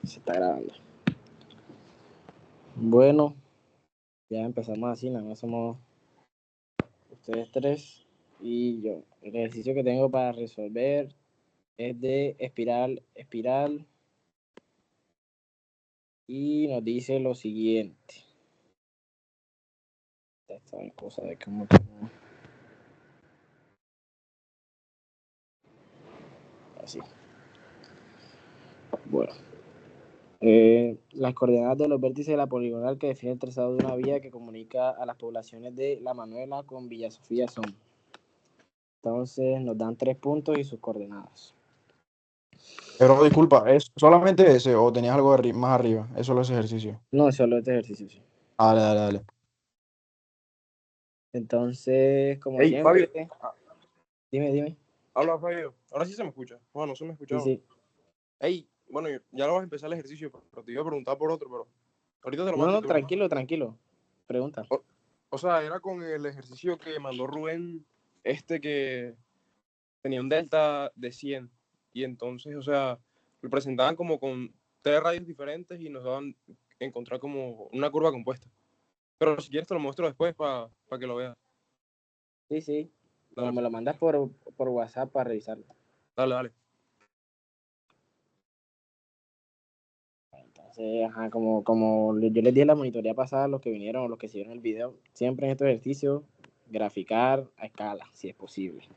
Se está grabando. Bueno, ya empezamos así, nada más somos ustedes tres y yo. El ejercicio que tengo para resolver es de espiral y nos dice lo siguiente. Esta cosa de cómo... Así. Bueno. Las coordenadas de los vértices de la poligonal que define el trazado de una vía que comunica a las poblaciones de La Manuela con Villa Sofía son. Entonces nos dan 3 puntos y sus coordenadas. Pero disculpa, ¿es solamente ese o tenías algo más arriba? Es solo ese ejercicio. No, solo este ejercicio, sí. Dale. Entonces, como Hey, siempre... Fabio. Dime. Habla, Fabio. Ahora sí se me escucha. Bueno, no se me escuchaba. Sí. Hey, bueno, ya no vas a empezar el ejercicio, pero te iba a preguntar por otro, pero ahorita te lo mando. No, tranquilo. Pregunta. O sea, era con el ejercicio que mandó Rubén, que tenía un delta de 100. Y entonces, o sea, lo presentaban como con 3 radios diferentes y nos daban encontrar como una curva compuesta. Pero si quieres te lo muestro después para que lo veas. Sí. Dale, Me lo mandas por WhatsApp para revisarlo. dale. Entonces, ajá, como yo les di en la monitoría pasada, los que vinieron o los que siguieron el video, siempre en estos ejercicios, graficar a escala, si es posible.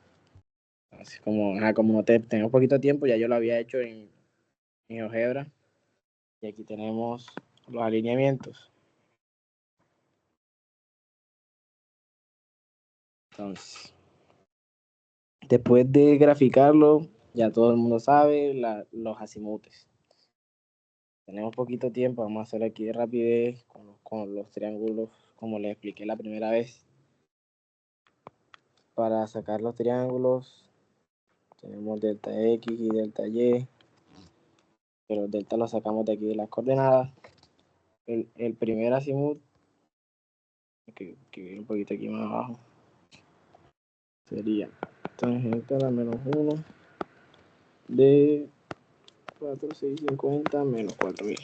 Entonces, como no tengo poquito tiempo, ya yo lo había hecho en GeoGebra. Y aquí tenemos los alineamientos. Entonces, después de graficarlo, ya todo el mundo sabe los azimutes. Tenemos poquito tiempo, vamos a hacer aquí de rapidez con los triángulos, como les expliqué la primera vez. Para sacar los triángulos, tenemos delta X y delta Y, pero el delta lo sacamos de aquí de las coordenadas. El primer azimut, que viene un poquito aquí más abajo, sería tangente a la menos 1 de 4,650 menos 4.000.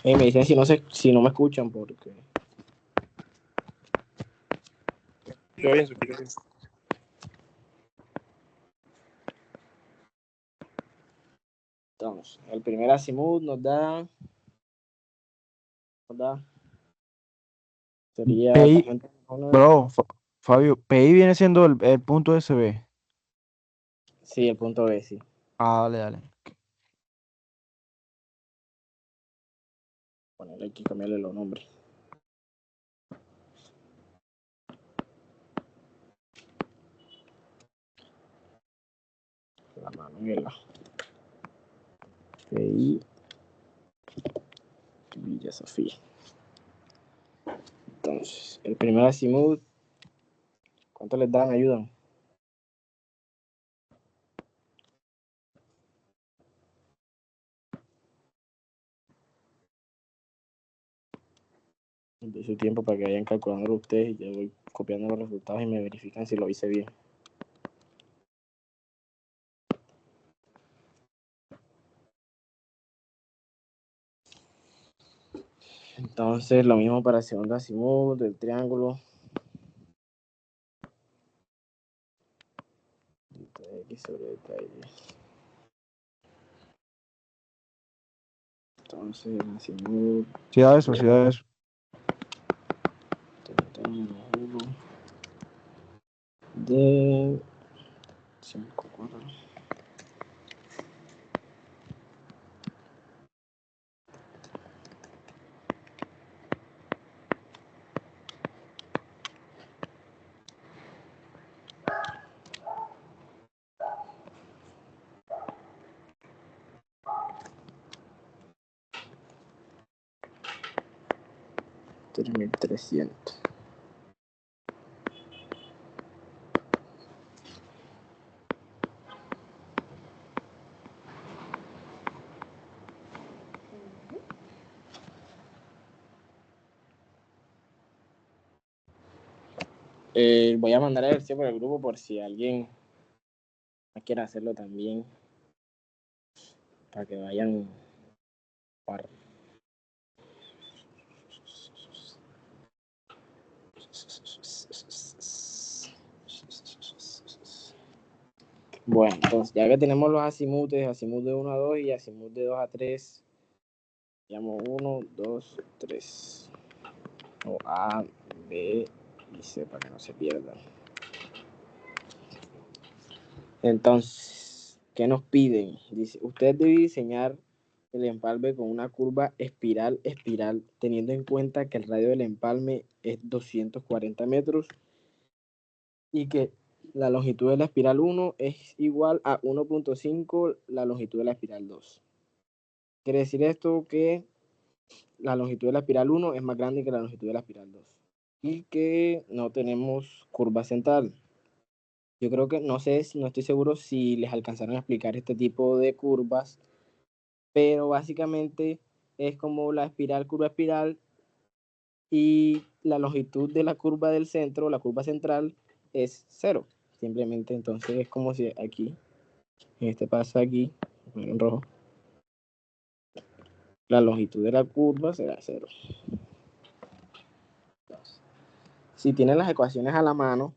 Me dicen si no me escuchan porque... Yo bien, se escucha bien. Entonces, el primer azimut nos da sería PI, tangente a la menos 1. bro, Fabio, PI viene siendo el punto SB. Sí, el punto B, sí. Dale. Ponerle aquí, cambiarle los nombres. La Manuela. PI Villa Sofía. Entonces, el primer azimut, ¿cuánto les dan? Ayudan. De su tiempo para que vayan calculando ustedes y yo voy copiando los resultados y me verifican si lo hice bien. Entonces, lo mismo para el segundo azimut del triángulo. Delta X sobre delta Y. Entonces, el azimut Sí da eso. delta 1 de 5, 4. $3,300. Voy a mandar el ejercicio por el grupo por si alguien quiere hacerlo también. para que vayan par. Bueno, entonces ya que tenemos los azimutes, azimut de 1 a 2 y azimut de 2 a 3, llamo 1, 2, 3, o A, B y C para que no se pierdan. Entonces, ¿qué nos piden? Dice, usted debe diseñar el empalme con una curva espiral, teniendo en cuenta que el radio del empalme es 240 metros y que la longitud de la espiral 1 es igual a 1.5 la longitud de la espiral 2. Quiere decir esto que la longitud de la espiral 1 es más grande que la longitud de la espiral 2 y que no tenemos curva central. Yo creo que, no estoy seguro si les alcanzaron a explicar este tipo de curvas, pero básicamente es como la espiral, curva espiral, y la longitud de la curva del centro, la curva central, es 0. Simplemente entonces es como si aquí, en este paso aquí, en rojo, la longitud de la curva será 0. Si tienen las ecuaciones a la mano,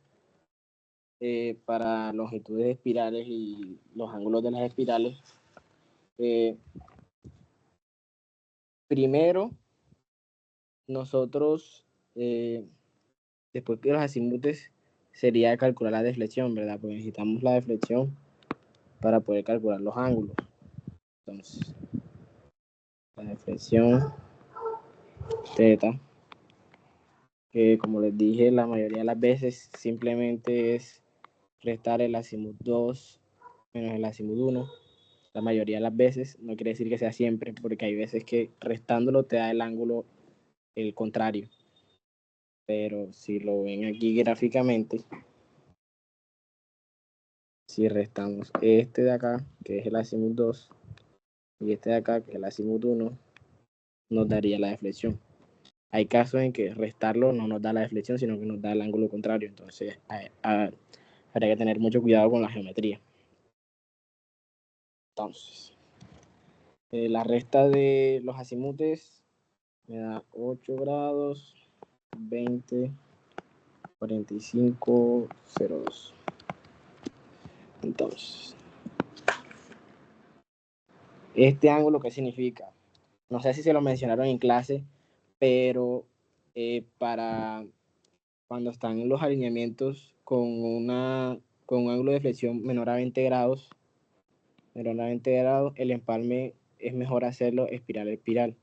para longitudes de espirales y los ángulos de las espirales, primero nosotros, después de los azimutes, sería calcular la deflexión, ¿verdad? Porque necesitamos la deflexión para poder calcular los ángulos. Entonces, la deflexión θ, que como les dije, la mayoría de las veces simplemente es restar el azimut 2 menos el azimut 1. La mayoría de las veces, no quiere decir que sea siempre, porque hay veces que restándolo te da el ángulo el contrario. Pero si lo ven aquí gráficamente, si restamos este de acá, que es el azimut 2, y este de acá, que es el azimut 1, nos daría la deflexión. Hay casos en que restarlo no nos da la deflexión, sino que nos da el ángulo contrario. Entonces, habría que tener mucho cuidado con la geometría. Entonces, la resta de los azimutes me da 8 grados, 20, 45, 02. Entonces, este ángulo, ¿qué significa? No sé si se lo mencionaron en clase, pero para cuando están los alineamientos con un ángulo de flexión menor a 20 grados, el empalme es mejor hacerlo espiral a espiral,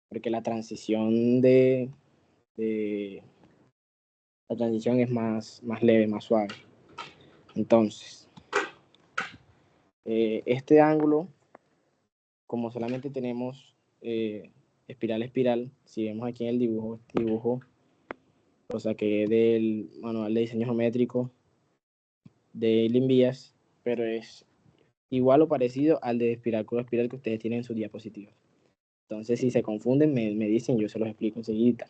porque la transición la transición es más leve, más suave. Entonces, este ángulo, como solamente tenemos espiral a espiral, si vemos aquí en el dibujo, este dibujo lo saqué del manual de diseño geométrico de Limbias, pero es igual o parecido al de espiral curva espiral que ustedes tienen en sus diapositivas. Entonces, si se confunden, me dicen, yo se los explico enseguida.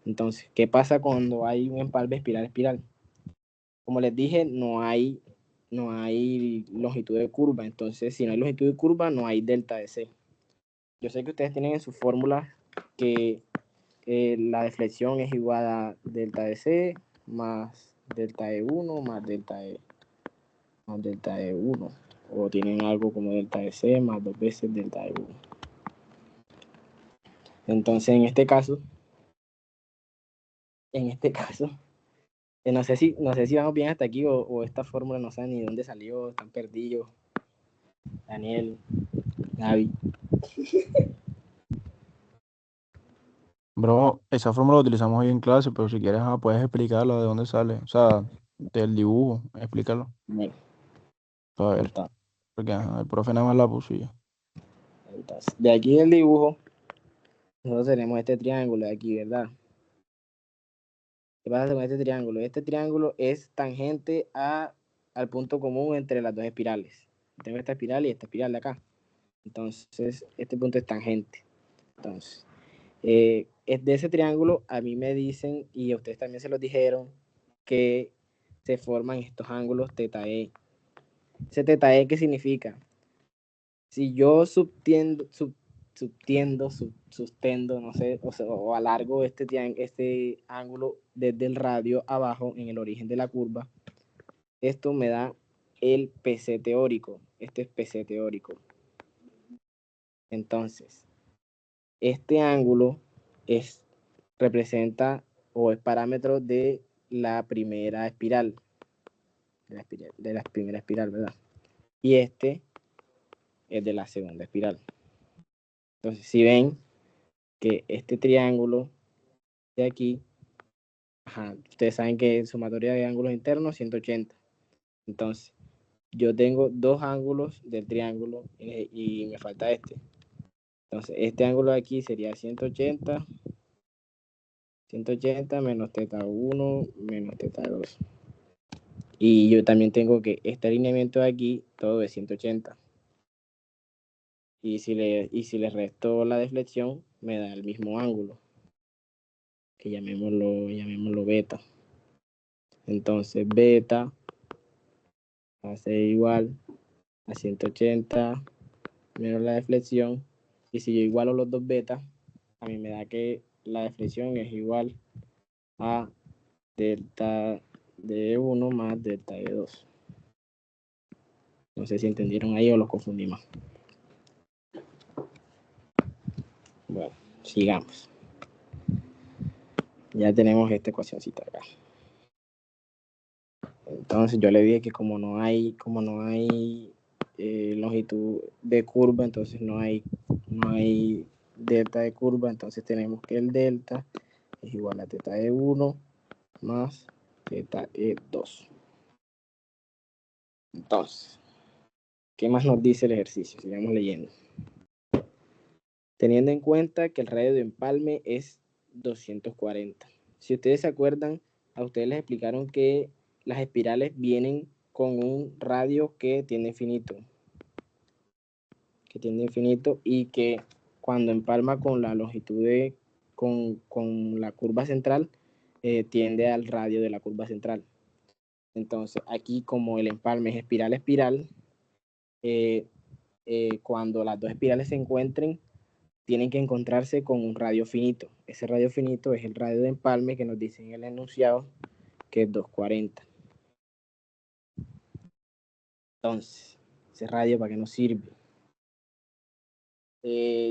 Entonces, ¿qué pasa cuando hay un empalme espiral espiral? Como les dije, no hay longitud de curva. Entonces, si no hay longitud de curva, no hay delta de C. Yo sé que ustedes tienen en sus fórmulas que la deflexión es igual a delta de C más delta de 1 más delta de 1. O tienen algo como delta de C más 2 veces delta de 1. Entonces, en este caso, no sé si vamos bien hasta aquí o esta fórmula no saben ni dónde salió, están perdidos. Daniel, Gaby. Bro, esa fórmula la utilizamos hoy en clase, pero si quieres, puedes explicarlo de dónde sale. O sea, del dibujo, explícalo. Bueno, A ver, entonces, porque el profe nada más la puso y ya. de aquí del dibujo, nosotros tenemos este triángulo de aquí, ¿verdad? ¿Qué pasa con este triángulo? Este triángulo es tangente al punto común entre las dos espirales. Tengo esta espiral y esta espiral de acá. Entonces, este punto es tangente. Entonces, es de ese triángulo, a mí me dicen, y a ustedes también se los dijeron, que se forman estos ángulos θe. Ese θe, ¿qué significa? Si yo sustendo, no sé, o alargo este ángulo desde el radio abajo en el origen de la curva, esto me da el PC teórico. Este es PC teórico. Entonces, este ángulo representa o es parámetro de la primera espiral, de la primera espiral, ¿verdad? Y este es de la segunda espiral. Entonces, si ven que este triángulo de aquí, ustedes saben que sumatoria de ángulos internos 180. Entonces, yo tengo dos ángulos del triángulo y me falta este. Entonces, este ángulo de aquí sería 180 menos θ1 menos θ2. Y yo también tengo que este alineamiento de aquí, todo es 180. Y si le resto la deflexión, me da el mismo ángulo, que llamémoslo beta. Entonces, beta va a ser igual a 180 menos la deflexión. Y si yo igualo los dos betas, a mí me da que la deflexión es igual a delta de 1 más delta de 2. No sé si entendieron ahí o los confundí más. Bueno, sigamos. Ya tenemos esta ecuacióncita acá. Entonces yo le dije que como no hay longitud de curva, entonces no hay delta de curva, entonces tenemos que el delta es igual a θ de 1 más θ de 2. Entonces, ¿qué más nos dice el ejercicio? Sigamos leyendo. Teniendo en cuenta que el radio de empalme es 240. Si ustedes se acuerdan, a ustedes les explicaron que las espirales vienen con un radio que tiene infinito. Y que cuando empalma con la longitud con la curva central, tiende al radio de la curva central. Entonces, aquí como el empalme es espiral, cuando las dos espirales se encuentren, tienen que encontrarse con un radio finito. Ese radio finito es el radio de empalme que nos dice en el enunciado, que es 240. Entonces, ese radio, ¿para qué nos sirve?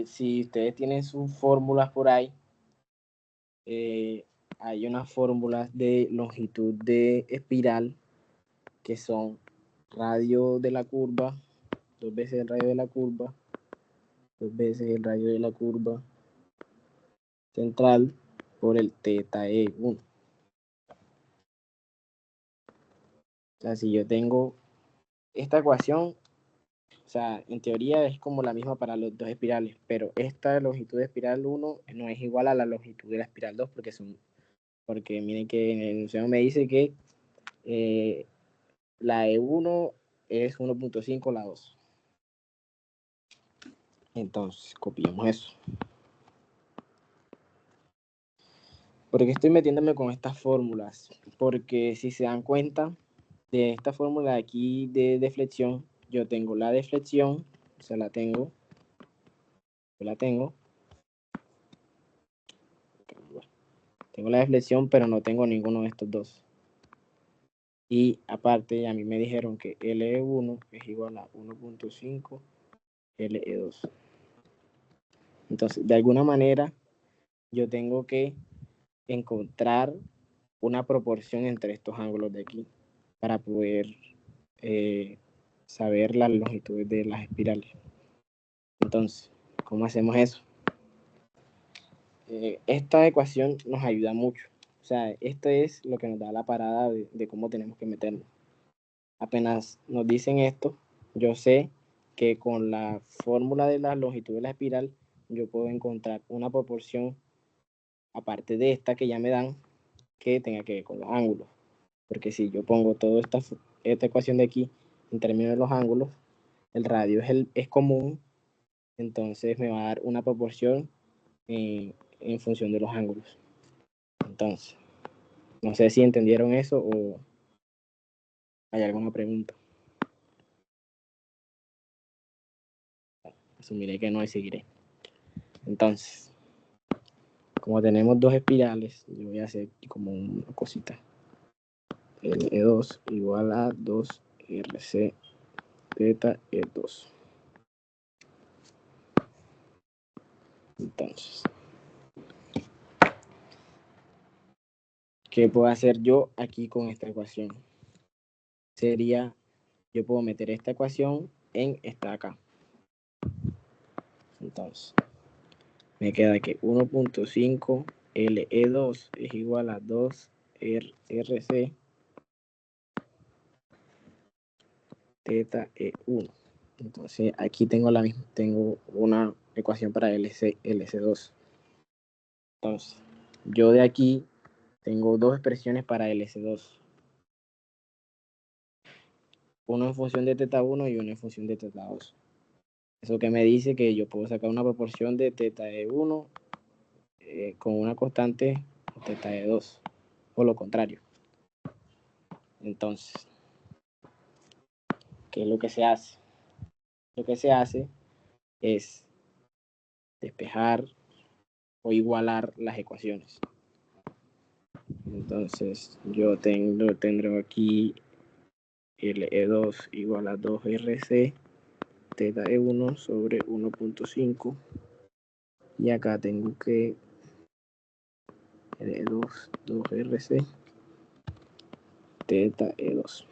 Si ustedes tienen sus fórmulas por ahí, hay unas fórmulas de longitud de espiral que son radio de la curva, 2 veces el radio de la curva, 2 veces el radio de la curva central por el θe1. O sea, si yo tengo esta ecuación, o sea, en teoría es como la misma para los dos espirales, pero esta longitud de espiral 1 no es igual a la longitud de la espiral 2 porque miren que en el enunciado me dice que la E1 es 1.5 la 2. Entonces, copiamos eso. ¿Por qué estoy metiéndome con estas fórmulas? Porque si se dan cuenta de esta fórmula de aquí de deflexión, yo tengo la deflexión, o sea, yo la tengo. Tengo la deflexión, pero no tengo ninguno de estos dos. Y aparte, a mí me dijeron que LE1 es igual a 1.5 LE2. Entonces, de alguna manera, yo tengo que encontrar una proporción entre estos ángulos de aquí para poder saber las longitudes de las espirales. Entonces, ¿cómo hacemos eso? Esta ecuación nos ayuda mucho. O sea, esto es lo que nos da la parada de cómo tenemos que meternos. Apenas nos dicen esto, yo sé que con la fórmula de la longitud de la espiral, yo puedo encontrar una proporción, aparte de esta que ya me dan, que tenga que ver con los ángulos. Porque si yo pongo toda esta ecuación de aquí en términos de los ángulos, el radio es común, entonces me va a dar una proporción en función de los ángulos. Entonces, no sé si entendieron eso o hay alguna pregunta. Asumiré que no y seguiré. Entonces, como tenemos dos espirales, yo voy a hacer como una cosita. LE2 igual a 2RC teta E2. Entonces, ¿qué puedo hacer yo aquí con esta ecuación? Sería, yo puedo meter esta ecuación en esta acá. Entonces, me queda que 1.5 LE2 es igual a 2RC teta E1. Entonces, aquí tengo la misma, tengo una ecuación para LC2. Entonces, yo de aquí tengo dos expresiones para LC2. Uno en función de teta 1 y uno en función de teta 2. Eso que me dice que yo puedo sacar una proporción de teta E1 con una constante teta E2, o lo contrario. Entonces, ¿qué es lo que se hace? Lo que se hace es despejar o igualar las ecuaciones. Entonces, yo tendré aquí LE2 igual a 2RC teta E1 sobre 1.5 y acá tengo que LE2 2RC teta E2.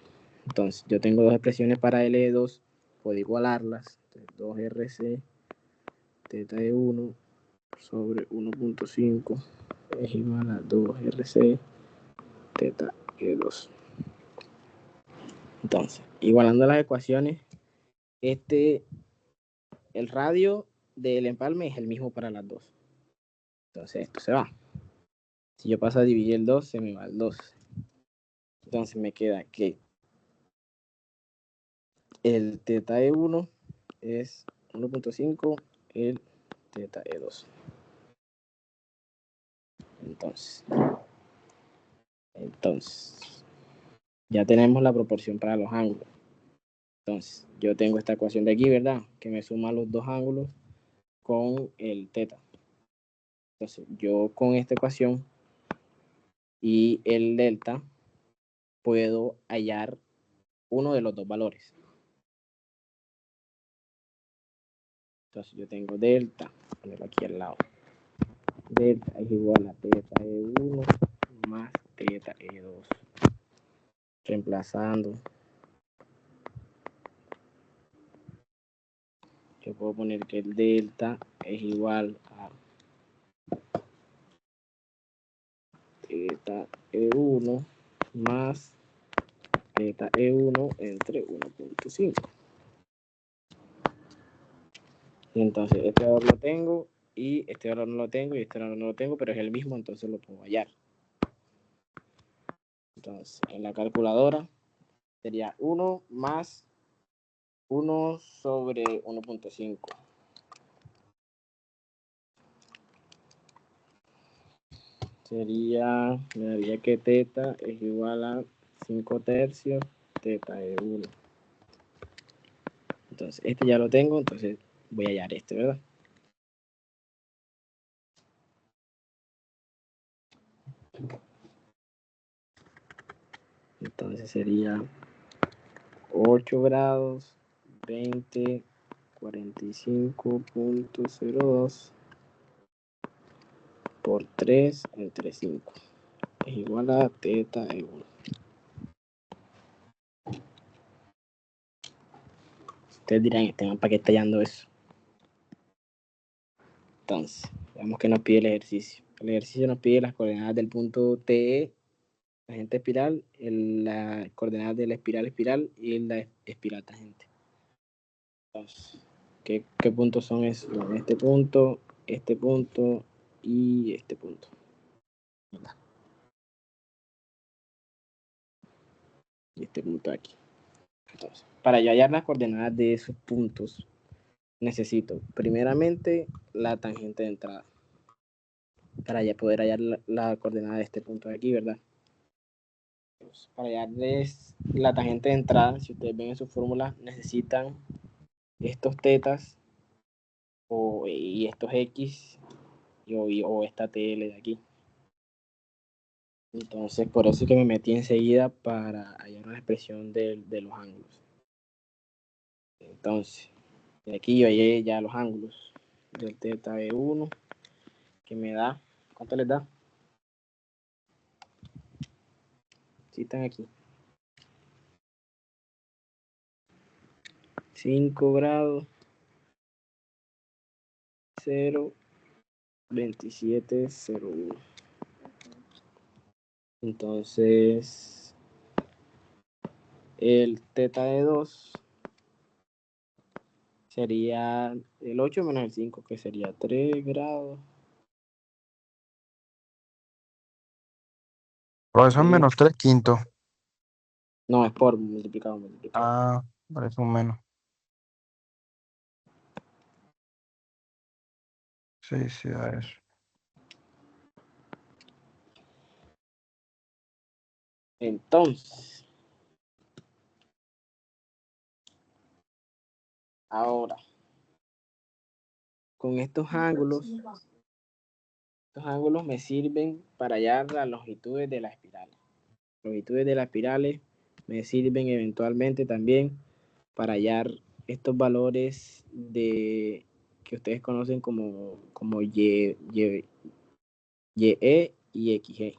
Entonces, yo tengo dos expresiones para LE2, puedo igualarlas. 2RC teta E1 sobre 1.5 es igual a 2RC teta E2. Entonces, igualando las ecuaciones, el radio del empalme es el mismo para las dos. Entonces, esto se va. Si yo paso a dividir el 2, se me va el 2. Entonces, me queda que el teta E1 es 1.5, el teta E2. Entonces, ya tenemos la proporción para los ángulos. Entonces, yo tengo esta ecuación de aquí, ¿verdad? Que me suma los dos ángulos con el teta. Entonces, yo con esta ecuación y el delta puedo hallar uno de los dos valores. Entonces, yo tengo delta, ponerlo aquí al lado. Delta es igual a teta E1 más teta E2. Reemplazando, yo puedo poner que el delta es igual a teta E1 más teta E1 entre 1.5. Y entonces este valor lo tengo y este valor no lo tengo y este valor no lo tengo, pero es el mismo, entonces lo puedo hallar. Entonces, en la calculadora sería 1 más 1 sobre 1.5. Me daría que teta es igual a 5 tercios teta E1. Entonces, este ya lo tengo, entonces voy a hallar este, ¿verdad? Entonces sería 8 grados, 20, 45.02 por 3 entre 5. Es igual a teta E1. Ustedes dirán, ¿para qué está hallando eso? Entonces, veamos que nos pide el ejercicio. El ejercicio nos pide las coordenadas del punto TE, tangente espiral, las coordenadas de la espiral y la espiral tangente. Entonces, ¿qué puntos son esos? Este punto y este punto. Y este punto aquí. Entonces, para yo hallar las coordenadas de esos puntos, necesito primeramente la tangente de entrada. Para ya poder hallar la coordenada de este punto de aquí, ¿verdad? Pues, para hallarles la tangente de entrada, si ustedes ven en su fórmula, necesitan estos tetas y estos X o esta TL de aquí. Entonces, por eso es que me metí enseguida para hallar una expresión de los ángulos. Entonces, de aquí yo hallé ya los ángulos del teta de 1, que me da, ¿cuánto les da? Sí, están aquí. 5 grados, 0, 27, 01. Entonces, el teta de 2 sería el 8 menos el 5, que sería 3 grados. Pero eso es menos 3 quintos. No, es por multiplicado. Ah, parece un menos. Sí, da eso. Entonces, ahora, con estos ángulos me sirven para hallar las longitudes de las espirales. Las longitudes de las espirales me sirven eventualmente también para hallar estos valores que ustedes conocen como YE y XG.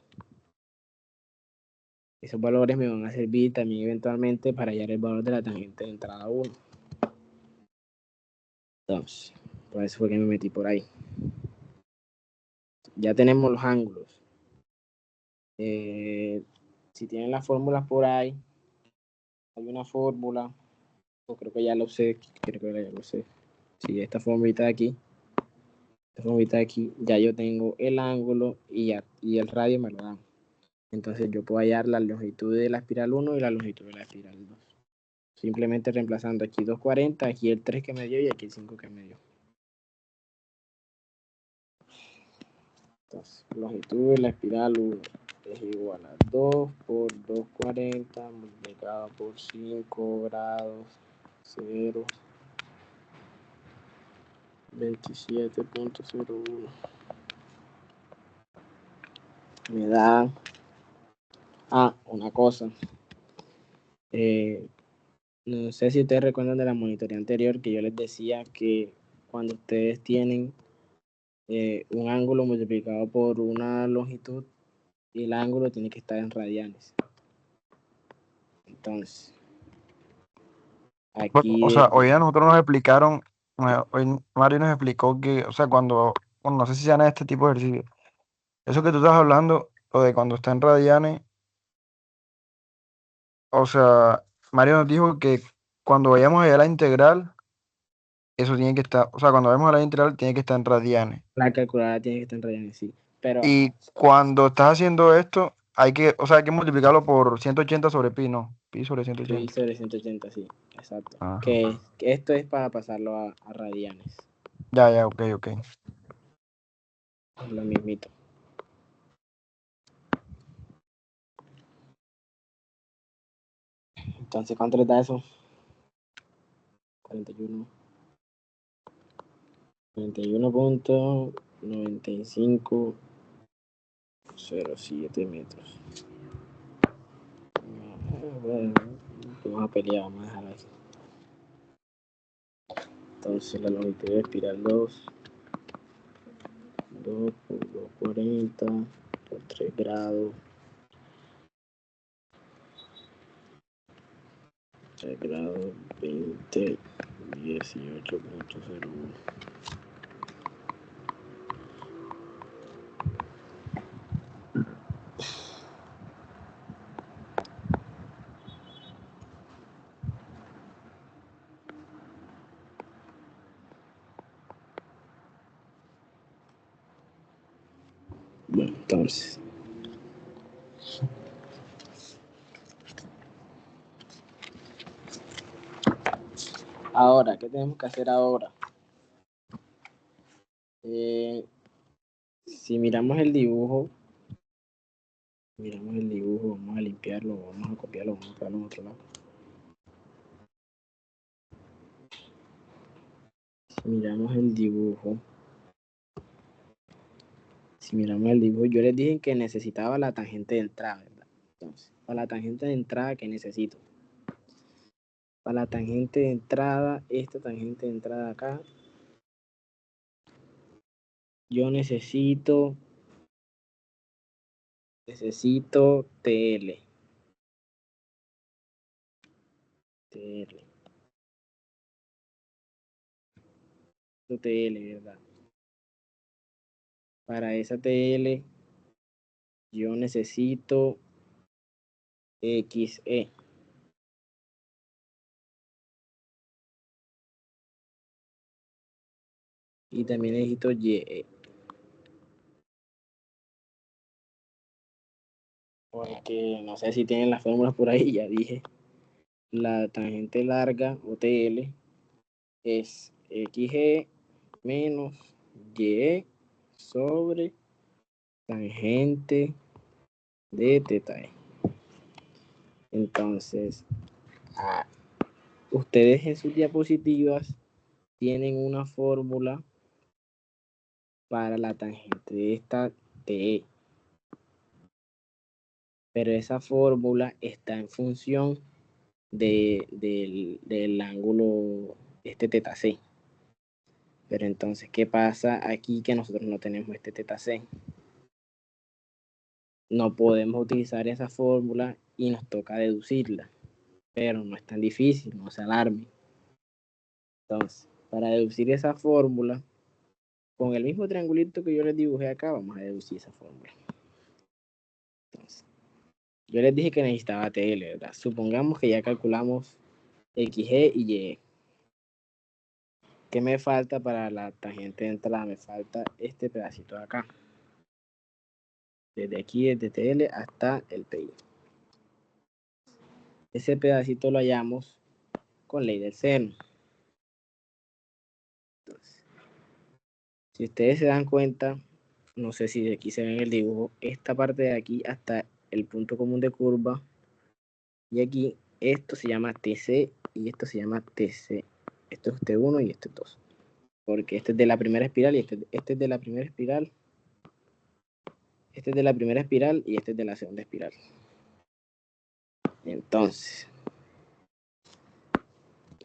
Esos valores me van a servir también eventualmente para hallar el valor de la tangente de entrada 1. Entonces, por eso fue que me metí por ahí. Ya tenemos los ángulos. Si tienen las fórmulas por ahí, hay una fórmula, o creo que ya lo sé, Sí, esta formulita de aquí, ya yo tengo el ángulo y el radio me lo dan. Entonces yo puedo hallar la longitud de la espiral 1 y la longitud de la espiral 2. Simplemente reemplazando aquí 240, aquí el 3 que me dio y aquí el 5 que me dio. Entonces, longitud de la espiral 1 es igual a 2 por 240 multiplicado por 5 grados 0, 27.01. Me da... una cosa. No sé si ustedes recuerdan de la monitoría anterior que yo les decía que cuando ustedes tienen un ángulo multiplicado por una longitud, el ángulo tiene que estar en radianes. Entonces, O aquí sea, hoy a nosotros nos explicaron, hoy Mario nos explicó que, o sea, bueno, no sé si sean este tipo de ejercicios. Eso que tú estás hablando, o de cuando está en radianes, o sea, Mario nos dijo que cuando vayamos a la integral, eso tiene que estar, o sea, cuando vayamos a la integral tiene que estar en radianes. la calculadora tiene que estar en radianes, sí. Pero, Y cuando estás haciendo esto, o sea, hay que multiplicarlo por 180 sobre pi, ¿no? Pi sobre pi 180. sobre 180, sí, exacto. Ajá. Que esto es para pasarlo a radianes. Ya, ok. Lo mismito. Entonces, ¿cuánto les da eso? 41. 41.9507 metros. Bueno, vamos a pelear, vamos a dejar así. Entonces la longitud de espiral 2 por 240 por 3 grados, 3 grados, 20, 18.01. Bueno, entonces, ahora, ¿qué tenemos que hacer ahora? Si miramos el dibujo, vamos a limpiarlo, vamos a copiarlo, vamos a pegarlo en otro lado. Miramos el dibujo. Si miramos el dibujo, yo les dije que necesitaba la tangente de entrada, ¿verdad? Entonces, para la tangente de entrada, ¿qué necesito? Para la tangente de entrada, esta tangente de entrada acá, yo necesito TL. TL, ¿verdad? Para esa TL, yo necesito XE. Y también necesito YE. Porque no sé si tienen las fórmulas por ahí, ya dije. La tangente larga o TL es XE menos YE sobre tangente de teta E. Entonces, ustedes en sus diapositivas tienen una fórmula para la tangente de esta TE. Pero esa fórmula está en función del ángulo teta C. Pero entonces, ¿qué pasa aquí que nosotros no tenemos teta C? No podemos utilizar esa fórmula y nos toca deducirla. Pero no es tan difícil, no se alarme. Entonces, para deducir esa fórmula, con el mismo triangulito que yo les dibujé acá, vamos a deducir esa fórmula. Entonces, yo les dije que necesitaba TL, ¿verdad? Supongamos que ya calculamos XG y Y. ¿Qué me falta para la tangente de entrada? Me falta este pedacito de acá. Desde aquí, desde TL hasta el PI. Ese pedacito lo hallamos con ley del seno. Entonces, si ustedes se dan cuenta, no sé si de aquí se ve en el dibujo, esta parte de aquí hasta el punto común de curva, y aquí esto se llama TC y esto se llama TC. Esto es T1 y esto es 2. Porque este es de la primera espiral y este es de la primera espiral. Este es de la primera espiral y este es de la segunda espiral. Entonces,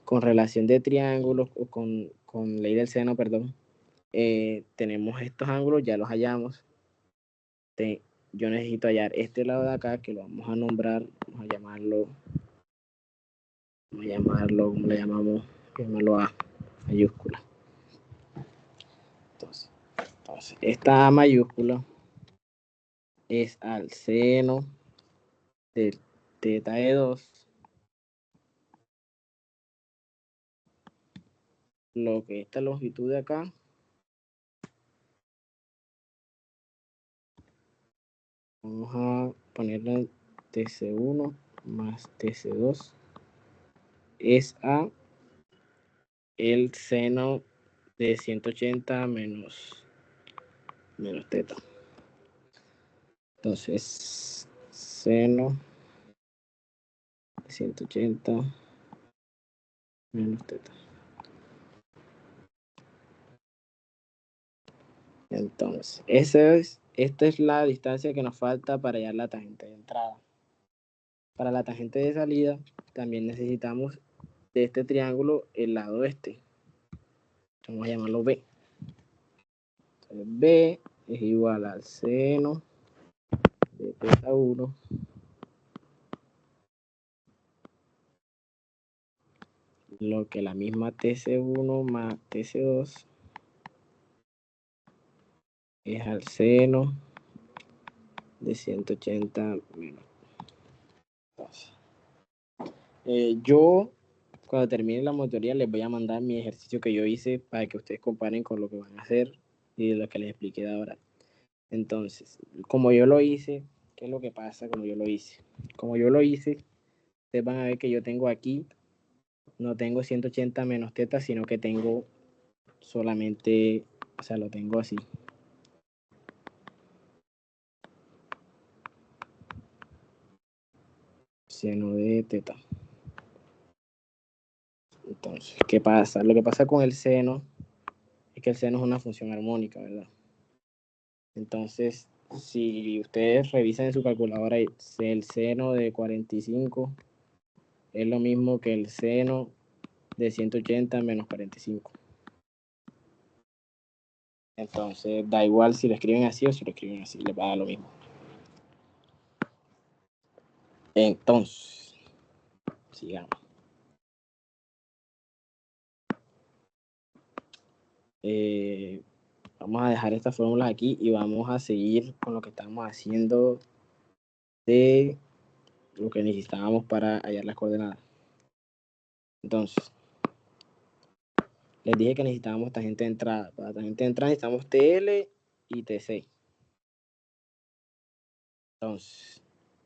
con relación de triángulos o con ley del seno, perdón, tenemos estos ángulos, ya los hallamos. Yo necesito hallar este lado de acá, que lo vamos a nombrar, vamos a llamarlo, ¿cómo le llamamos? Llamarlo A mayúscula. Entonces, esta A mayúscula es al seno del teta de 2, lo que esta longitud de acá vamos a ponerle TC1 más TC2 es a el seno de 180 menos teta. Entonces, seno de 180 menos teta. Entonces, esta es la distancia que nos falta para hallar la tangente de entrada. Para la tangente de salida, también necesitamos de este triángulo el lado este. Vamos a llamarlo B. Entonces, B es igual al seno de teta 1 lo que la misma TC1 más TC2 es al seno de 180 menos. Yo, cuando termine la monitoría, les voy a mandar mi ejercicio que yo hice para que ustedes comparen con lo que van a hacer y lo que les expliqué de ahora. Entonces, como yo lo hice, ¿qué es lo que pasa como yo lo hice? Como yo lo hice, ustedes van a ver que yo tengo aquí, no tengo 180 menos teta, sino que tengo solamente, o sea, lo tengo así. Seno de teta. Entonces, ¿qué pasa? Lo que pasa con el seno que el seno es una función armónica, ¿verdad? Entonces, si ustedes revisan en su calculadora, el seno de 45 es lo mismo que el seno de 180 menos 45. Entonces, da igual si lo escriben así o si lo escriben así, les va a dar lo mismo. Entonces, sigamos. Vamos a dejar estas fórmulas aquí y vamos a seguir con lo que estamos haciendo de lo que necesitábamos para hallar las coordenadas. Entonces, les dije que necesitábamos tangente de entrada. Para tangente de entrada necesitamos TL y TC. Entonces,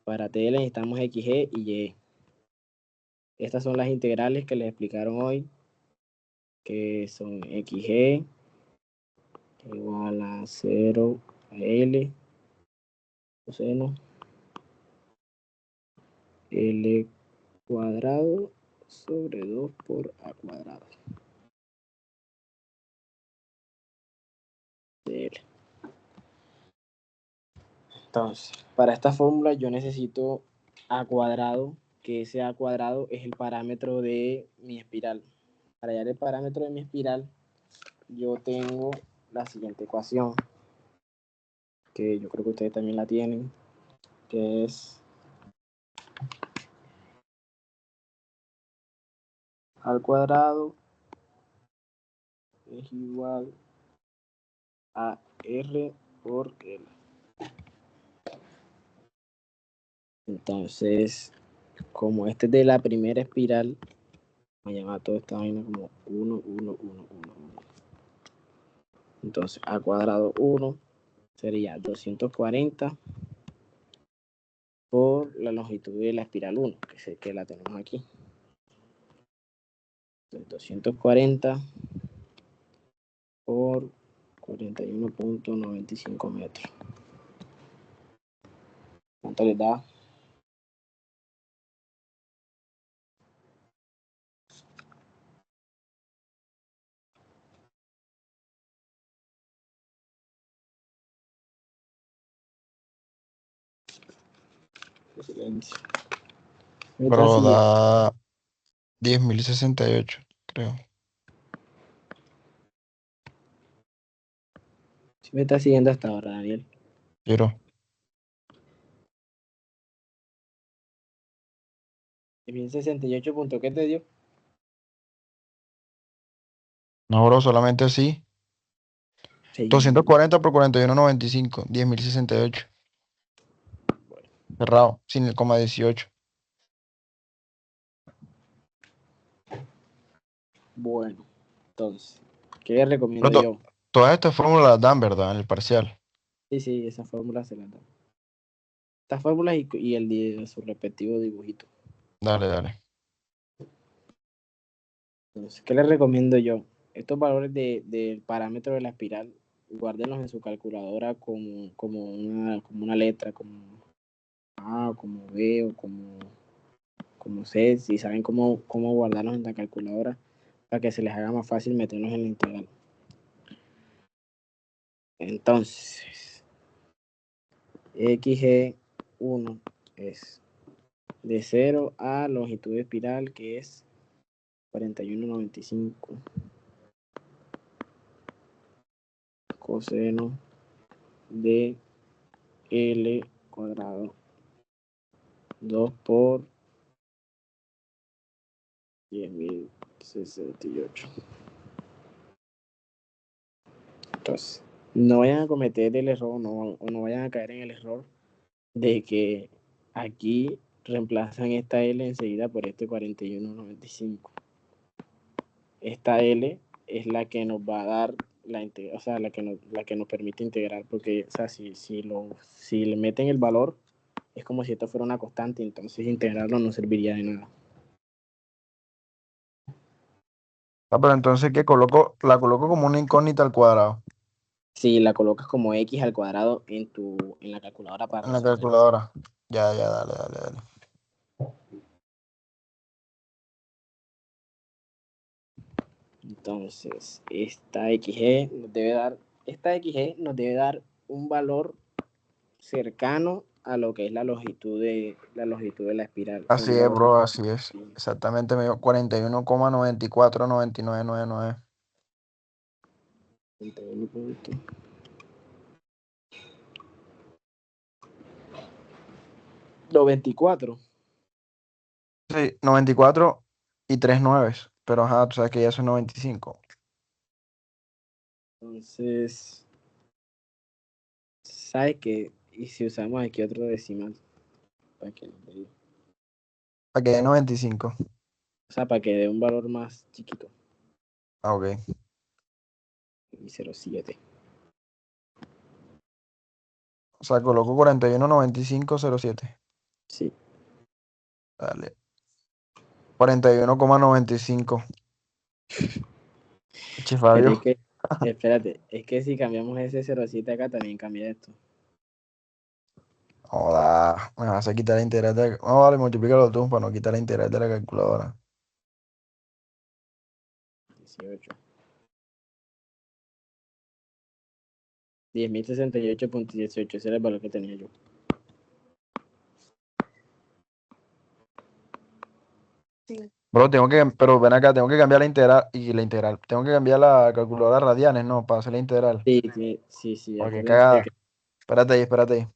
para TL necesitamos XG y Y. Estas son las integrales que les explicaron hoy, que son XG igual a 0 a L coseno L cuadrado sobre 2 por A cuadrado de L. Entonces, para esta fórmula yo necesito A cuadrado, que ese A cuadrado es el parámetro de mi espiral. Para hallar el parámetro de mi espiral, yo tengo la siguiente ecuación, que yo creo que ustedes también la tienen, que es al cuadrado es igual a R por L. Entonces, como este es de la primera espiral, voy a llamar toda esta vaina como 1, 1, 1, 1, 1. Entonces, A cuadrado 1 sería 240 por la longitud de la espiral 1, que es que la tenemos aquí. Entonces, 240 por 41.95 metros. ¿Cuánto les da? Silencio. Pero da 10.068, creo. Si me está siguiendo hasta ahora, Daniel. Quiero. 1068 punto, ¿qué te dio? No, bro, solamente así. Sí. 240 por 41.95, 10.068. Cerrado, sin el coma 18. Bueno, entonces, ¿qué les recomiendo Pero yo? todas estas fórmulas las dan, ¿verdad? En el parcial. Sí, esa fórmula se las da. Estas fórmulas y el de su respectivo dibujito. Dale, dale. Entonces, ¿qué les recomiendo yo? Estos valores del parámetro de la espiral, guárdenlos en su calculadora como una letra, como A, como B o como C, si saben cómo guardarlos en la calculadora para que se les haga más fácil meterlos en la integral. Entonces, XG1 es de 0 a longitud de espiral, que es 41.95 coseno de L cuadrado 2 por 10.068. Entonces, no vayan a cometer el error, no vayan a caer en el error de que aquí reemplazan esta L enseguida por este 41.95. Esta L es la que nos va a dar o sea, la que nos permite integrar, porque, o sea, si le meten el valor, es como si esto fuera una constante, entonces integrarlo no serviría de nada. Ah, pero entonces, ¿qué coloco? La coloco como una incógnita al cuadrado. Si la colocas como X al cuadrado en la calculadora para En la resolver. calculadora. Ya, dale, dale, dale. Entonces, esta XG nos debe dar un valor cercano a lo que es la longitud de la espiral. O sea, Así un es, valor bro, así es. Exactamente, me dio 41,949999. 31 puntos. Los 24. Sí, 94 y 3 nueves. Pero ajá, tú sabes que ya son 95. Entonces, ¿sabes qué? Y si usamos aquí otro decimal, para que, Para que dé 95. o sea, para que dé un valor más chiquito, Ah, ok. y 0,7. O sea, coloco 41,9507. Sí. Dale. 41,95. Che, Pero es Fabio. que, espérate, es que si cambiamos ese 0,7 acá, también cambia esto. Joda, me vas a quitar la integral de la... No, vale, multiplícalo tú para no quitar la integral de la calculadora. 18. 10.068.18. Ese era el valor que tenía yo. Bro, pero ven acá, tengo que cambiar la integral y la integral. Tengo que cambiar la calculadora a radianes, ¿no? Para hacer la integral. Sí, sí, sí, sí. Ok, Acuérdense de que cagada. Espérate ahí, espérate ahí.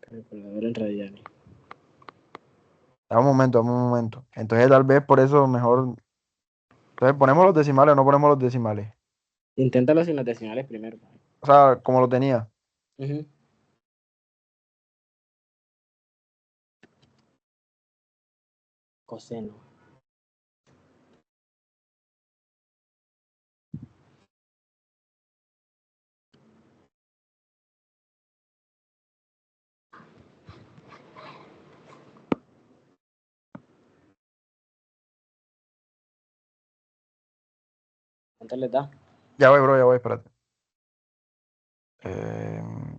calculadora en radianes. Dame un momento, dame un momento. Entonces tal vez por eso mejor... Entonces ponemos los decimales o no ponemos los decimales. Inténtalo sin los decimales primero. O sea, como lo tenía. Ujú. Coseno. ¿Cuánto le da? Ya voy, bro, ya voy, espérate. Em,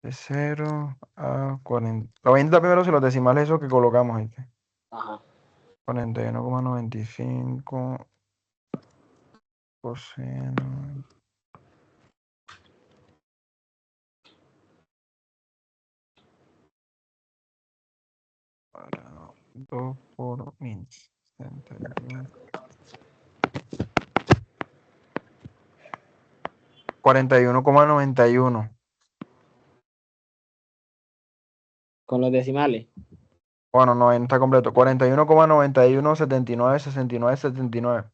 de 0 a 40. Lo voy a intentar primero si los decimales esos que colocamos, ¿viste? Ajá. 41,95 coseno. Para 2 por 1061. 41,91. Con los decimales. Bueno, no, ahí no está completo. 41,91796969.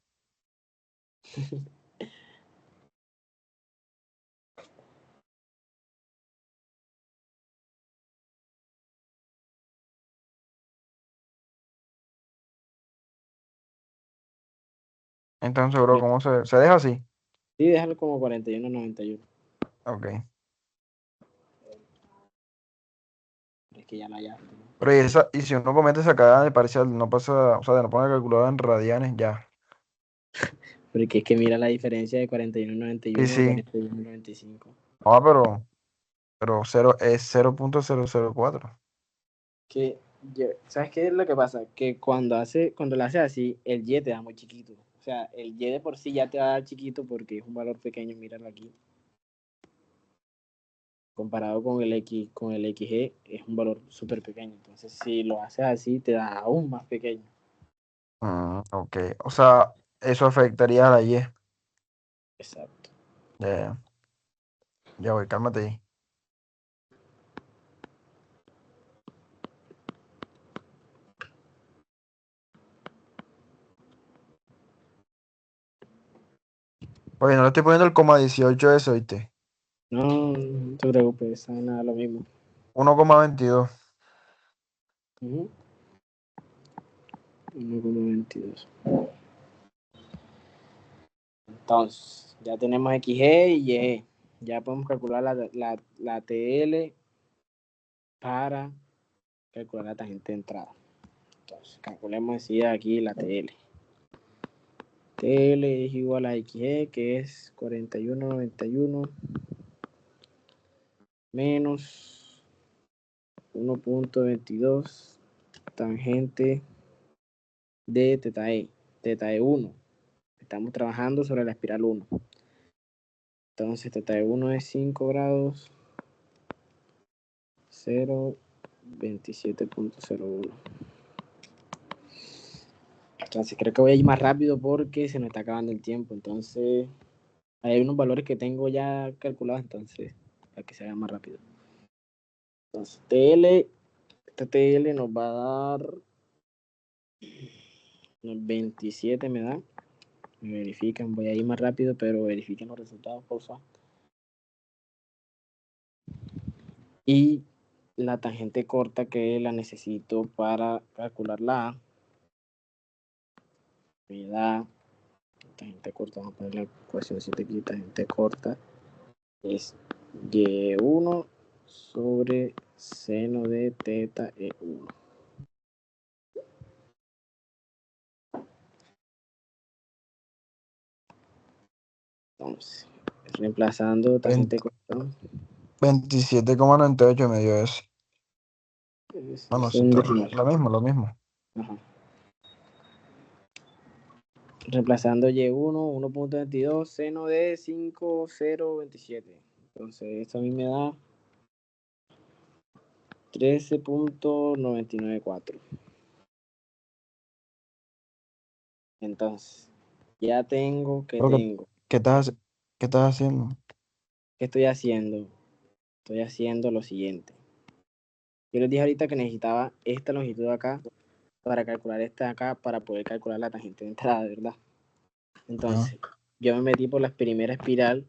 Entonces, bro, ¿cómo se deja así? Sí, déjalo como 41,91. Ok. Es que ya la hallaste, ¿no? Pero y si uno comete esa cagada de parcial, no pasa, o sea, de no poner calculadora en radianes, ya. Porque es que mira la diferencia de Sí, 41,91 a sí. 41,95. Ah, pero cero, es 0,004. Que ¿sabes qué es lo que pasa? Que cuando lo hace así, el Y te da muy chiquito. O sea, el Y de por sí ya te va a dar chiquito porque es un valor pequeño, míralo aquí. Comparado con el XG, es un valor súper pequeño. Entonces, si lo haces así, te da aún más pequeño. Ok. O sea, eso afectaría a la Y. Exacto. Ya, ya. Ya voy, cálmate ahí. Oye, no le estoy poniendo el coma 18 eso, ¿viste? No, no te preocupes, sabe nada lo mismo. 1,22. 1,22. Entonces, ya tenemos XG y Y. Ya podemos calcular la TL para calcular la tangente de entrada. Entonces, calculemos enseguida aquí la TL. TL es igual a XG, que es 41,91 menos 1,22 tangente de teta E. Teta E1. Estamos trabajando sobre la espiral 1. Entonces, teta E1 es 5 grados, 0,27.01. Entonces, creo que voy a ir más rápido porque se me está acabando el tiempo. Entonces, hay unos valores que tengo ya calculados, entonces, para que se haga más rápido. Entonces, esta TL nos va a dar 27, me da. Me verifican, voy a ir más rápido, pero verifiquen los resultados, por favor. Y la tangente corta que la necesito para calcular la A, me da, tangente corta, vamos a poner la ecuación 7 aquí, tangente corta es Y1 sobre seno de teta E1. Entonces, reemplazando tangente corta. 27,98 me dio ese. Bueno, Es sí, un decimal. lo mismo. Ajá. Reemplazando Y1, 1.22, seno de 5,027. Entonces, esto a mí me da 13.994. Entonces, ya tengo que Pero tengo. ¿qué estás haciendo? ¿Qué estoy haciendo? Estoy haciendo lo siguiente. Yo les dije ahorita que necesitaba esta longitud de acá para calcular esta de acá para poder calcular la tangente de entrada, ¿verdad? Entonces, yo me metí por la primera espiral.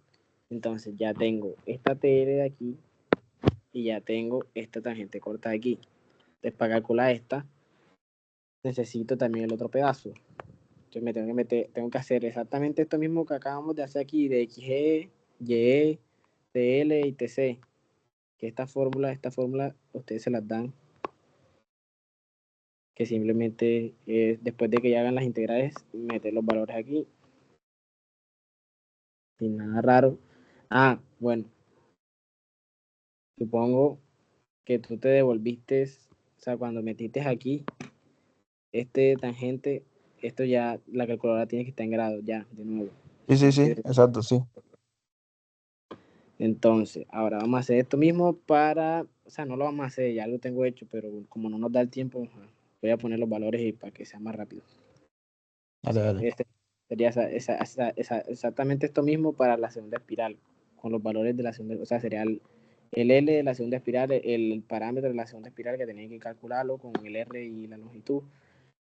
Entonces, ya tengo esta TL de aquí y ya tengo esta tangente corta de aquí. Entonces, para calcular esta, necesito también el otro pedazo. Entonces, me tengo que hacer exactamente esto mismo que acabamos de hacer aquí, de XG, YE, TL y TC. Que esta fórmula, ustedes se las dan, que simplemente después de que ya hagan las integrales, meter los valores aquí, sin nada raro. Ah, bueno, supongo que tú te devolviste, o sea, cuando metiste aquí, este tangente, esto ya, la calculadora tiene que estar en grado, ya, de nuevo. Sí, exacto, sí. Entonces, ahora vamos a hacer esto mismo para, o sea, no lo vamos a hacer, ya lo tengo hecho, pero como no nos da el tiempo, voy a poner los valores y para que sea más rápido. Dale. Este sería exactamente esto mismo para la segunda espiral, con los valores de la segunda, o sea, sería el L de la segunda espiral, el parámetro de la segunda espiral que tenía que calcularlo con el R y la longitud.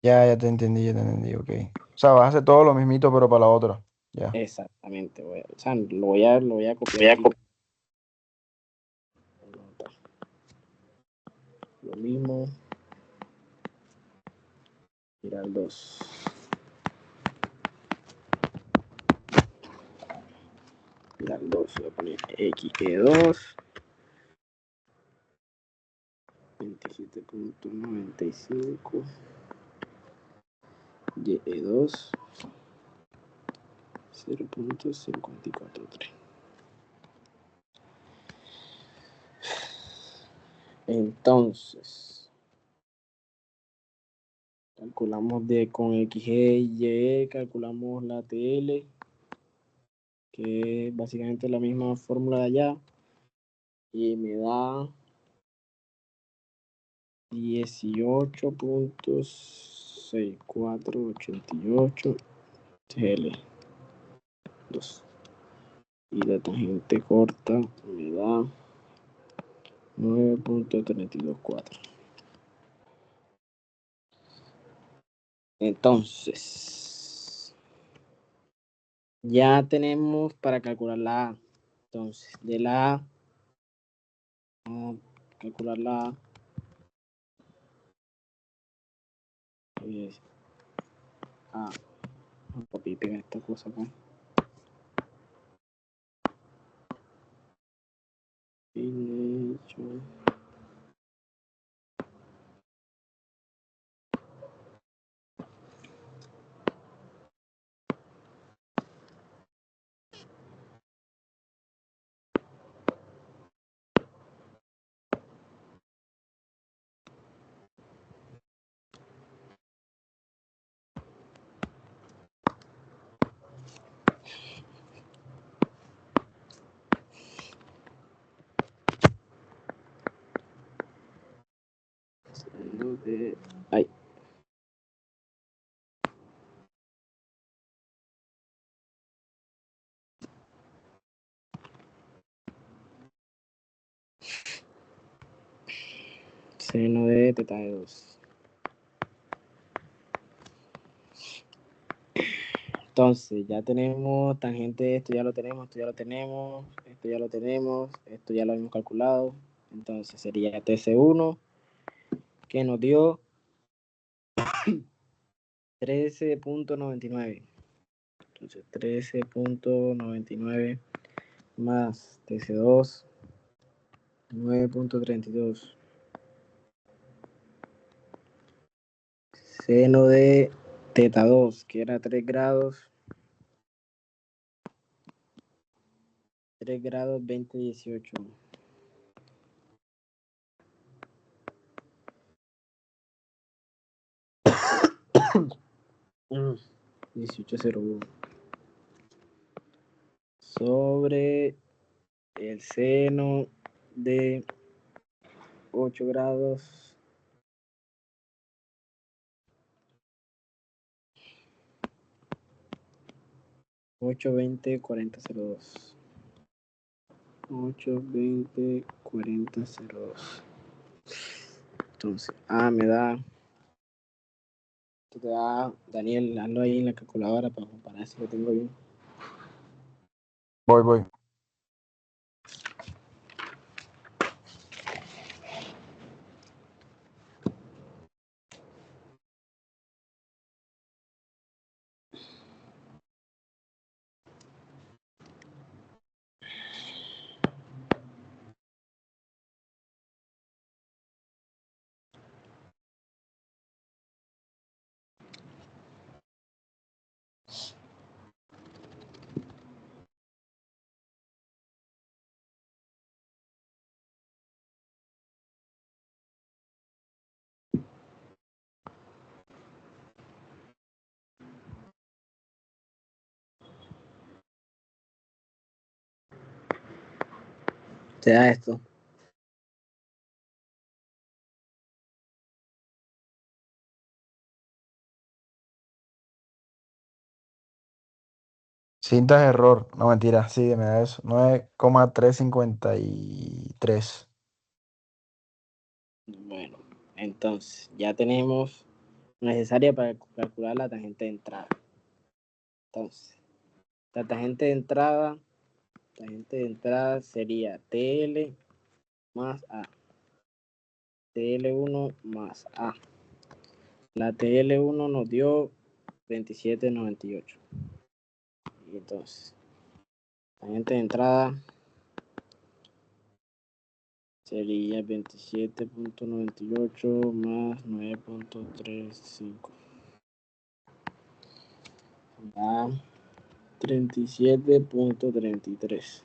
Ya te entendí, ok. O sea, vas a hacer todo lo mismito, pero para la otra. Ya. Exactamente, o sea, lo voy a copiar aquí. Lo mismo, espiral 2. Espiral 2, voy a poner XE2. 27.95 YE2 0.543. Entonces, calculamos con XG y Y, calculamos la TL, que es básicamente la misma fórmula de allá, y me da 18.6488 TL2. Y la tangente corta me da 9.324. Entonces, ya tenemos para calcular la A. Entonces, de la A, vamos a calcular la A. Copiar y pegar esta cosa acá. Ay. Seno de teta de 2. Entonces, ya tenemos tangente, esto ya lo tenemos, esto ya lo tenemos, esto ya lo tenemos, esto ya lo hemos calculado. Entonces sería TC1, que nos dio 13.99. Entonces 13.99 más TC2, 9.32. Seno de teta 2, que era 3 grados. 3 grados 2018. 1801 sobre el seno de 8 grados 820 4002. 820 4002. Entonces me da, esto te da, Daniel, hazlo ahí en la calculadora para comparar si lo tengo bien. Voy. Te da esto. Cintas de error. No, mentira, sí, me da eso. 9,353. Bueno, entonces ya tenemos necesaria para calcular la tangente de entrada. Entonces, la tangente de entrada sería TL más A. TL1 más A. La TL1 nos dio 27.98. Y entonces, tangente de entrada sería 27.98 más 9.35. Da 37.33.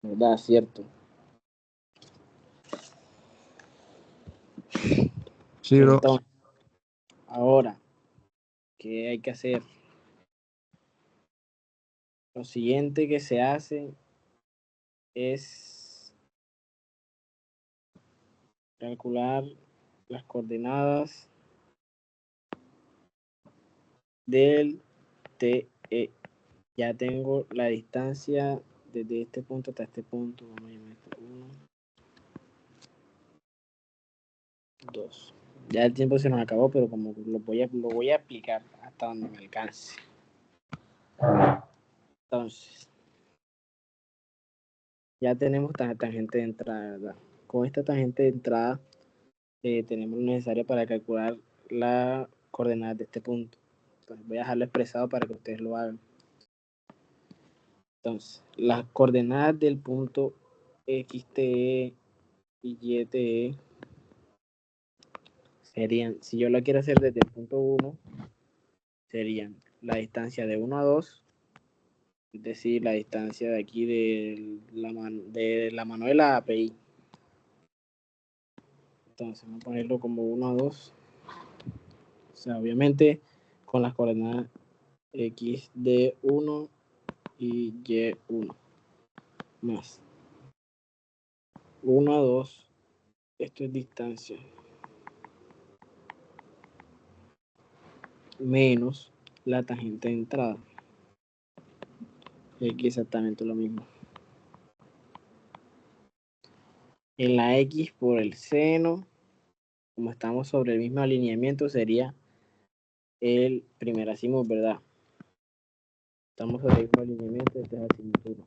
¿Verdad? Cierto. Sí, bro. Entonces, ahora, ¿qué hay que hacer? Lo siguiente que se hace es calcular las coordenadas del TE. Ya tengo la distancia desde este punto hasta este punto. Vamos a llamar esto 1, 2. Ya el tiempo se nos acabó, pero como lo voy a explicar hasta donde me alcance. Entonces, ya tenemos tangente de entrada, ¿verdad? Con esta tangente de entrada tenemos lo necesario para calcular la coordenada de este punto. Entonces, voy a dejarlo expresado para que ustedes lo hagan. Entonces, las coordenadas del punto XTE y YTE serían, si yo la quiero hacer desde el punto 1, serían la distancia de 1 a 2, es decir, la distancia de aquí de la mano de la API. Entonces, vamos a ponerlo como 1 a 2. O sea, obviamente con las coordenadas X de 1 y Y1 más 1 a 2, esto es distancia, menos la tangente de entrada. Y aquí exactamente lo mismo. En la X por el seno, como estamos sobre el mismo alineamiento, sería el primer azimut, ¿verdad? Estamos sobre el mismo alineamiento, este es azimut 1.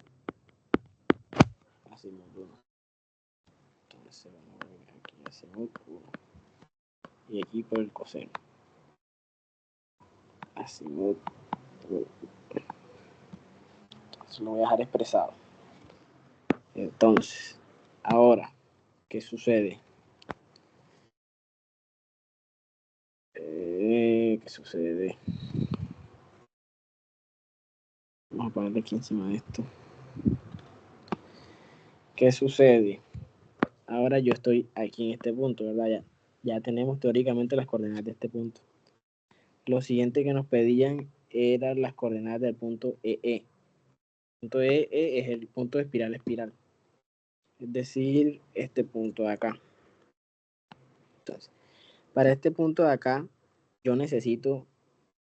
Azimut 1. Entonces vamos a ver aquí azimut 1. Y aquí por el coseno. Azimut 1. Entonces lo voy a dejar expresado. Entonces, ahora, ¿qué sucede? ¿Qué sucede? Vamos a ponerle aquí encima de esto. ¿Qué sucede? Ahora yo estoy aquí en este punto, ¿verdad? Ya tenemos teóricamente las coordenadas de este punto. Lo siguiente que nos pedían eran las coordenadas del punto EE. El punto EE es el punto de espiral. Es decir, este punto de acá. Entonces, para este punto de acá, yo necesito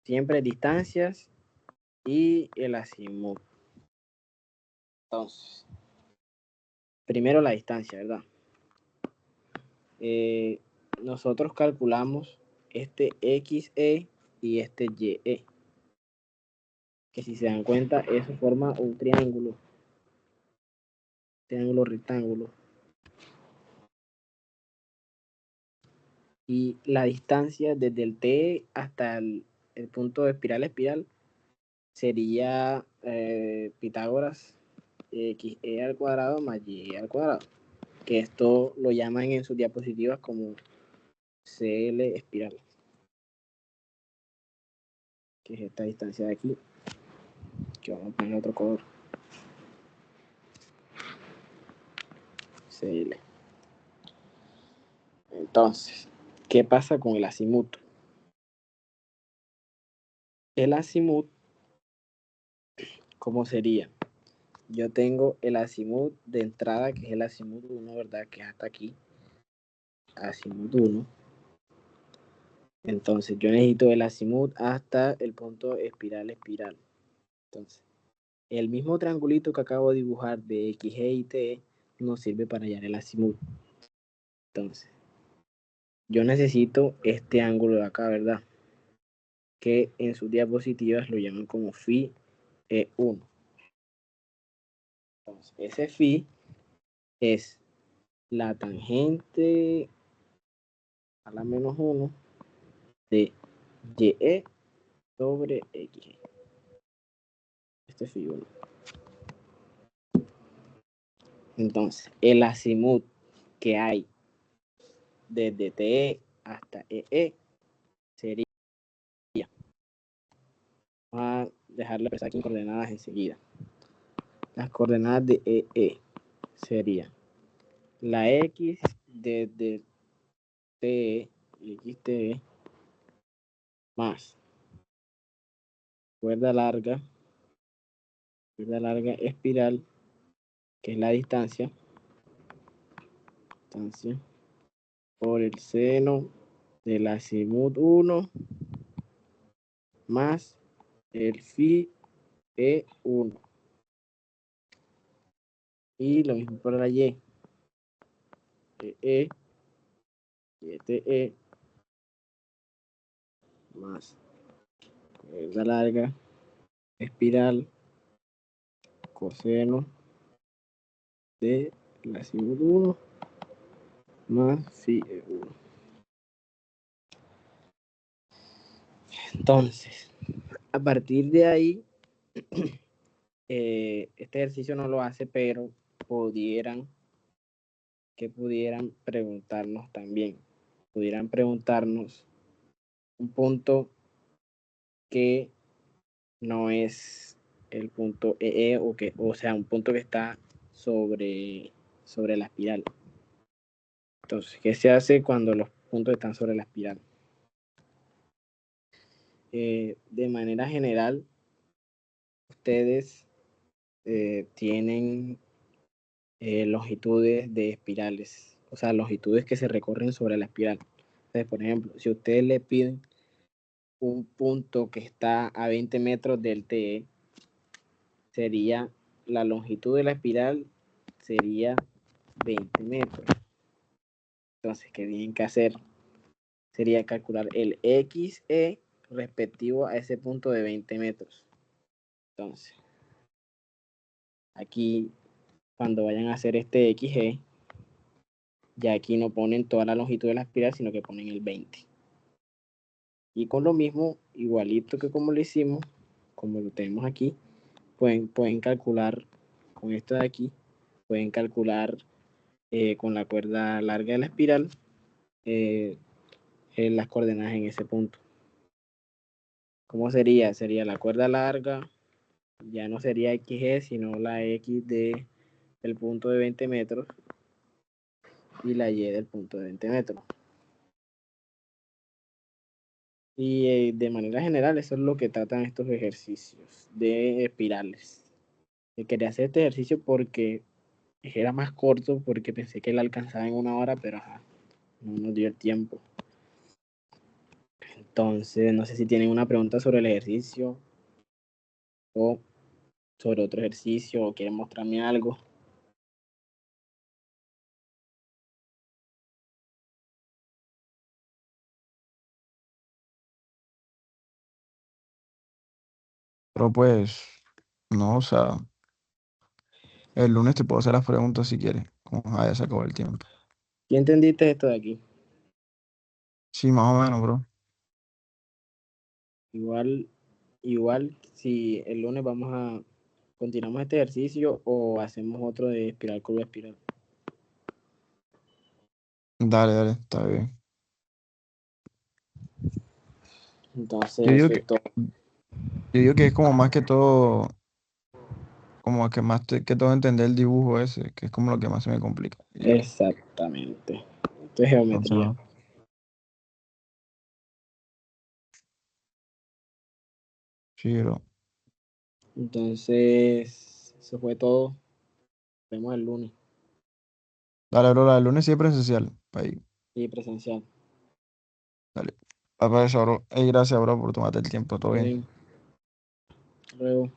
siempre distancias y el azimut. Entonces, primero la distancia, ¿verdad? Nosotros calculamos este XE y este YE. Que si se dan cuenta, eso forma un triángulo rectángulo. Y la distancia desde el T hasta el punto de espiral sería Pitágoras XE al cuadrado más YE al cuadrado. Que esto lo llaman en sus diapositivas como CL espiral. Que es esta distancia de aquí. Que vamos a poner otro color. CL. Entonces, ¿qué pasa con el azimut? El azimut, ¿cómo sería? Yo tengo el azimut de entrada, que es el azimut 1, ¿verdad? Que es hasta aquí. Azimut 1. Entonces, yo necesito el azimut hasta el punto espiral. Entonces, el mismo triangulito que acabo de dibujar de X, Y y T nos sirve para hallar el azimut. Entonces, yo necesito este ángulo de acá, ¿verdad? Que en sus diapositivas lo llaman como phi E1. Entonces, ese phi es la tangente a la menos 1 de YE sobre X. Este es phi 1. Entonces, el azimut que hay desde TE hasta EE sería, vamos a dejarlo expresar aquí en coordenadas enseguida. Las coordenadas de EE sería la X desde TE y XTE más cuerda larga espiral, que es la distancia por el seno del azimut 1 más el phi E1. Y lo mismo para la Y. EE, YTE más cuerda larga espiral coseno de la azimut 1 más phi E1. Entonces, a partir de ahí, este ejercicio no lo hace, pero pudieran preguntarnos también. Pudieran preguntarnos un punto que no es el punto EE o sea, un punto que está sobre la espiral. Entonces, ¿qué se hace cuando los puntos están sobre la espiral? De manera general, ustedes tienen longitudes de espirales, o sea, longitudes que se recorren sobre la espiral. Entonces, por ejemplo, si ustedes le piden un punto que está a 20 metros del TE, sería la longitud de la espiral sería 20 metros. Entonces, ¿qué tienen que hacer? Sería calcular el XE respectivo a ese punto de 20 metros. Entonces, aquí, cuando vayan a hacer este XE, ya aquí no ponen toda la longitud de la espiral, sino que ponen el 20. Y con lo mismo, igualito que como lo hicimos, como lo tenemos aquí, pueden calcular con esto de aquí, pueden calcular con la cuerda larga de la espiral las coordenadas en ese punto. ¿Cómo sería? Sería la cuerda larga, ya no sería XG, sino la X del punto de 20 metros y la Y del punto de 20 metros. Y de manera general, eso es lo que tratan estos ejercicios de espirales. Quería hacer este ejercicio porque era más corto, porque pensé que la alcanzaba en 1 hora, pero ajá, no nos dio el tiempo. Entonces, no sé si tienen una pregunta sobre el ejercicio o sobre otro ejercicio o quieren mostrarme algo. Pero pues, no, o sea, el lunes te puedo hacer las preguntas si quieres. Como ya se acabó el tiempo. ¿Ya entendiste esto de aquí? Sí, más o menos, bro. Igual, si el lunes continuamos este ejercicio o hacemos otro de espiral, curva, espiral. Dale, dale, está bien. Entonces, Yo digo eso es que, todo. yo digo que es como más que todo, como que más que todo entender el dibujo ese, que es como lo que más se me complica. Y ya. Exactamente. Esto es Entonces, geometría. no. Sí, bro. Entonces, eso fue todo. Nos vemos el lunes. Dale, bro, el lunes sí es presencial. Ahí, Y presencial. dale. Para eso, bro. Ey, gracias, bro, por tomarte el tiempo. Todo Todo bien. bien. Hasta luego.